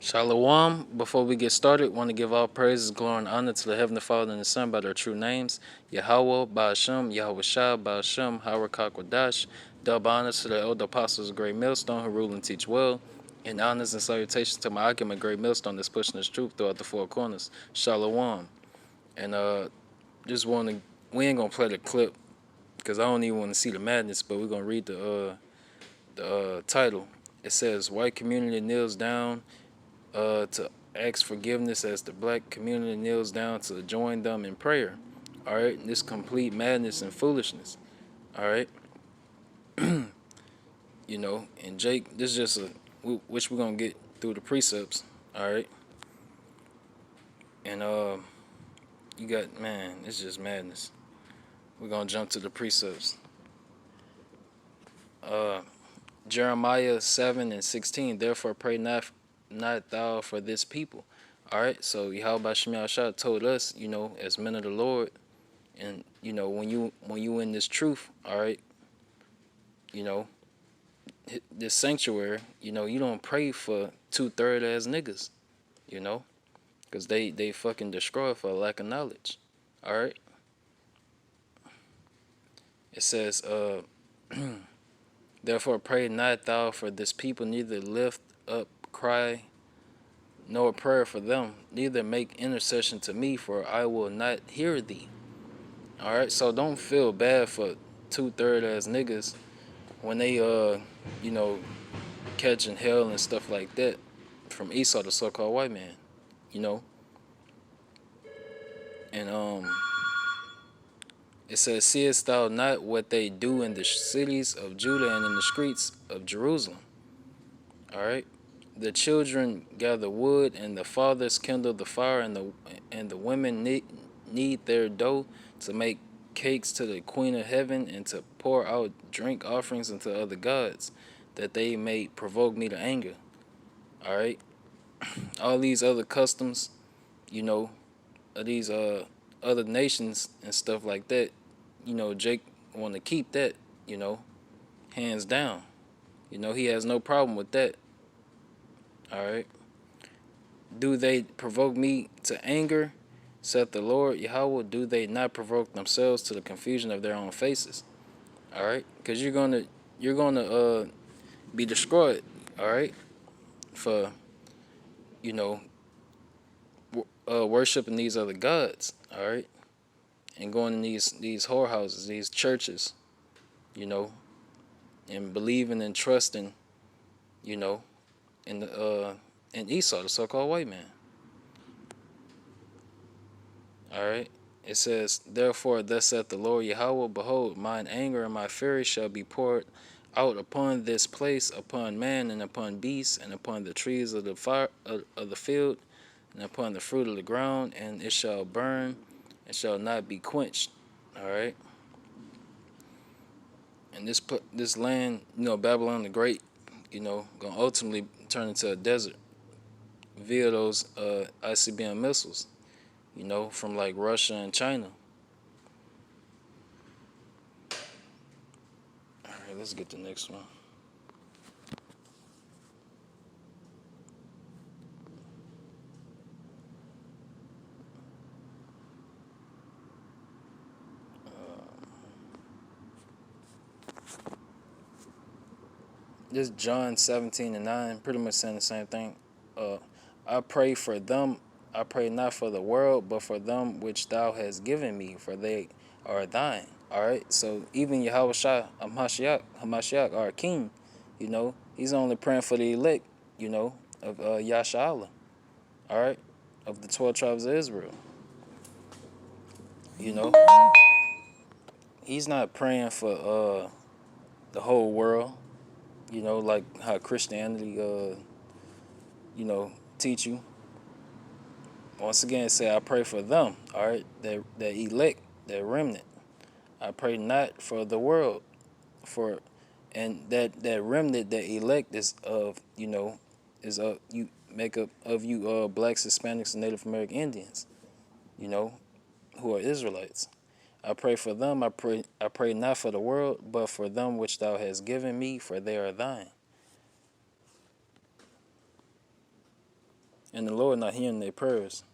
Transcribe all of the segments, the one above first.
Shalom. Before we get started, want to give all praises, glory, and honor to the Heavenly Father and the Son by their true names, Yahweh, Ba'ashem, Yahweh Shah, Ba'ashem, Harakak Wadash. Dub honors to the elder apostles of Great Millstone who rule and teach well, and honors and salutations to my Akim and Great Millstone that's pushing his truth throughout the four corners. Shalom. And just want to, we ain't gonna play the clip because I don't even want to see the madness, but we're gonna read the title. It says, "White community kneels down to ask forgiveness as the black community kneels down to join them in prayer." All right, this complete madness and foolishness. All right, and Jake, this is just which we're gonna get through the precepts. All right, and you got man, it's just madness. We're gonna jump to the precepts. Uh, Jeremiah 7:16. Therefore, pray not thou for this people. All right, so Yahweh Shemiah Shah told us, as men of the Lord, and when you in this truth, all right, you know this sanctuary, you don't pray for 2/3 as niggas, you know, because they fucking destroy for lack of knowledge. All right, it says, therefore pray not thou for this people, neither lift up cry nor prayer for them, neither make intercession to me, for I will not hear thee. All right, so don't feel bad for 2/3 as niggas when they you know catching hell and stuff like that from Esau, the so-called white man, you know. And it says, "Seest thou not what they do in the cities of Judah and in the streets of Jerusalem?" All right. The children gather wood, and the fathers kindle the fire, and the women knead their dough to make cakes to the Queen of Heaven, and to pour out drink offerings unto other gods, that they may provoke me to anger. All right. All these other customs, you know, of these other nations and stuff like that, Jake want to keep that, hands down. He has no problem with that. All right. Do they provoke me to anger, saith the Lord Yahweh? Do they not provoke themselves to the confusion of their own faces? All right, because you're gonna be destroyed. All right, for you know worshiping these other gods. All right, and going in these whorehouses, these churches, you know, and believing and trusting, you know, in the in Esau, the so-called white man. All right. It says, "Therefore, thus saith the Lord Yahweh, behold, mine anger and my fury shall be poured out upon this place, upon man and upon beast, and upon the trees of the fire of the field, and upon the fruit of the ground, and it shall burn, and shall not be quenched." All right. And this land, Babylon the Great, gonna ultimately turn into a desert via those ICBM missiles, from like Russia and China. All right, let's get the next one. This John 17:9, pretty much saying the same thing. Uh, I pray for them. I pray not for the world, but for them which thou hast given me, for they are thine. All right. So even Yahweh Shah Hamashiach, our King, he's only praying for the elect, of Yasha Allah. All right, of the 12 tribes of Israel. You know, he's not praying for the whole world. Like how Christianity, teach you. Once again, say I pray for them. All right, that elect, that remnant. I pray not for the world, for, and that remnant, that elect is of, is you make up of you blacks, Hispanics, and Native American Indians. Who are Israelites. I pray for them. I pray not for the world, but for them which thou hast given me, for they are thine. and the Lord not hearing their prayers.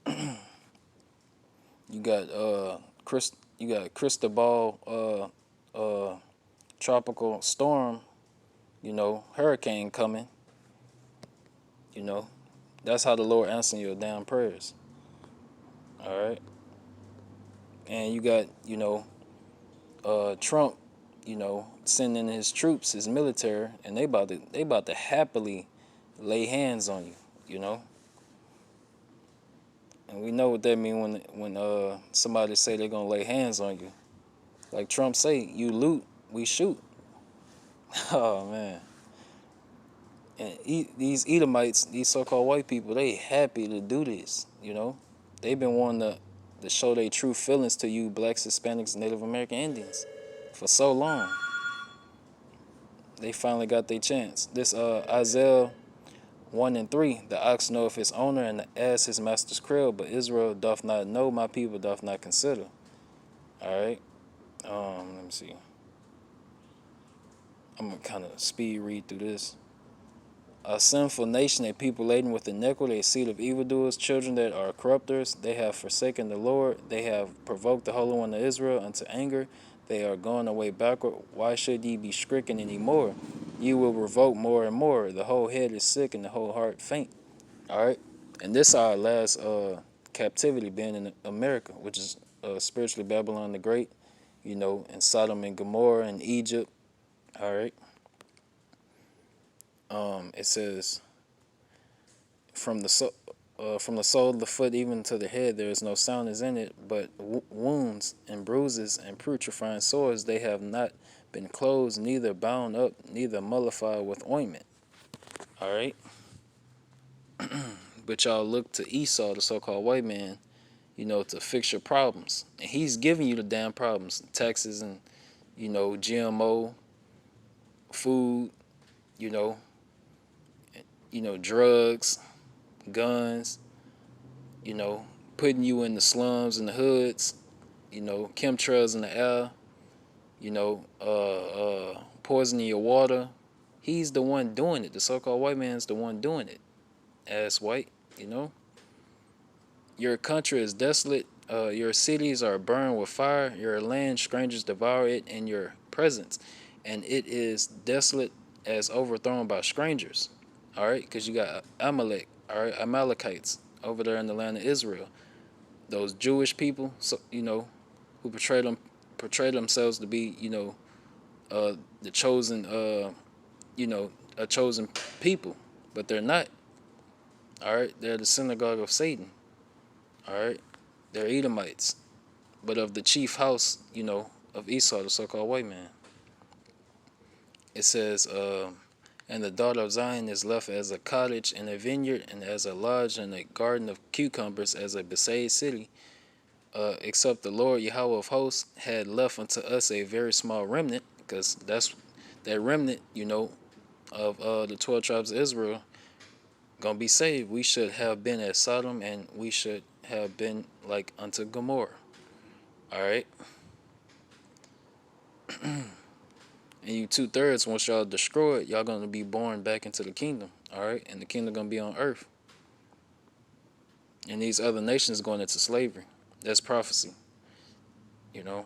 You got you got Cristobal tropical storm, hurricane coming, you know. That's how the Lord answering your damn prayers. All right. And you got, Trump, sending his troops, his military, and they about to happily lay hands on you, you know. And we know what that mean when somebody say they're gonna lay hands on you. Like Trump say, you loot, we shoot. Oh man. And these Edomites, these so-called white people, they happy to do this, you know. They've been wanting to show their true feelings to you blacks, Hispanics, Native American Indians for so long. They finally got their chance. This Isaiah 1 and 3, the ox knoweth his owner and the ass his master's crib, but Israel doth not know, my people doth not consider. Alright. Let me see. I'm gonna kinda speed read through this. A sinful nation, a people laden with iniquity, a seed of evildoers, children that are corrupters. They have forsaken the Lord. They have provoked the Holy One of Israel unto anger. They are gone away backward. Why should ye be stricken any more? You will revolt more and more. The whole head is sick and the whole heart faint. All right. And this our last captivity being in America, which is spiritually Babylon the Great, and Sodom and Gomorrah and Egypt. All right. It says, from the sole of the foot even to the head, there is no soundness in it, but wounds and bruises and putrefying sores. They have not been closed, neither bound up, neither mollified with ointment. All right. But y'all look to Esau, the so-called white man, to fix your problems, and he's giving you the damn problems: taxes and GMO food, you know, drugs, guns, putting you in the slums and the hoods, chemtrails in the air, poisoning your water. He's the one doing it. The so-called white man's the one doing it. Ass white, Your country is desolate. Your cities are burned with fire. Your land, strangers devour it in your presence. And it is desolate as overthrown by strangers. All right, because you got Amalek, all right, Amalekites over there in the land of Israel. Those Jewish people, so who portray themselves to be, the chosen, a chosen people, but they're not. All right, they're the synagogue of Satan. All right, they're Edomites, but of the chief house, of Esau, the so-called white man. It says, and the daughter of Zion is left as a cottage in a vineyard, and as a lodge in a garden of cucumbers, as a besieged city. Except the Lord Yahweh of hosts had left unto us a very small remnant, because that's that remnant, of the 12 tribes of Israel, gonna be saved. We should have been as Sodom, and we should have been like unto Gomorrah. All right. And you 2/3, once y'all destroyed, y'all gonna be born back into the kingdom. All right, and the kingdom gonna be on earth. And these other nations going into slavery. That's prophecy. You know.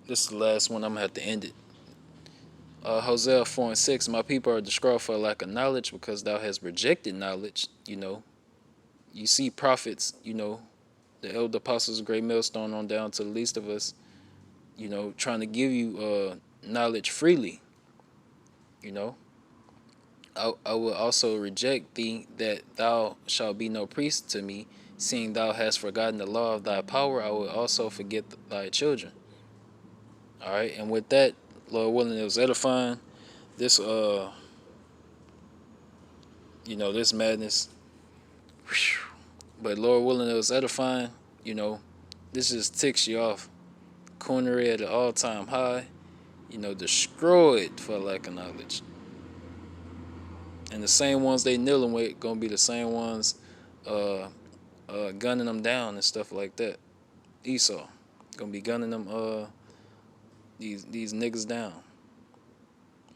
This is the last one. I'm gonna have to end it. Hosea 4 and 6. My people are destroyed for lack of knowledge, because thou hast rejected knowledge. You see prophets. The elder apostles, great millstone, on down to the least of us. Trying to give you knowledge freely. I will also reject thee, that thou shalt be no priest to me, seeing thou hast forgotten the law of thy power. I will also forget thy children. All right, and with that, Lord willing, it was edifying. This this madness. But Lord willing, it was edifying. This just ticks you off. Cornery at an all-time high. Destroyed for lack of knowledge. And the same ones they kneeling with gonna be the same ones gunning them down and stuff like that. Esau. Gonna be gunning them these niggas down.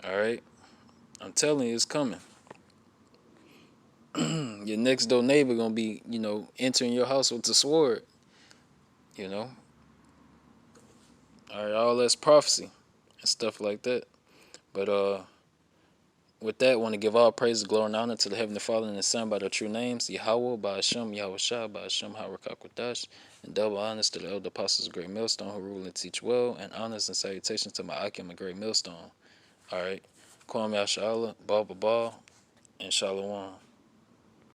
All right, I'm telling you, it's coming. Your next door neighbor gonna be, entering your house with the sword. You know, all right, all that's prophecy and stuff like that. But with that, want to give all praise, glory, and honor to the Heavenly Father and the Son by their true names, Yahweh, by Hashem, Yahweh Shah, by Hashem, Harakakwadash, and double honors to the elder apostles of Great Millstone who rule and teach well, and honors and salutations to my Akim of Great Millstone. All right, Kwame Yashala, Baba Ball, and Shalom.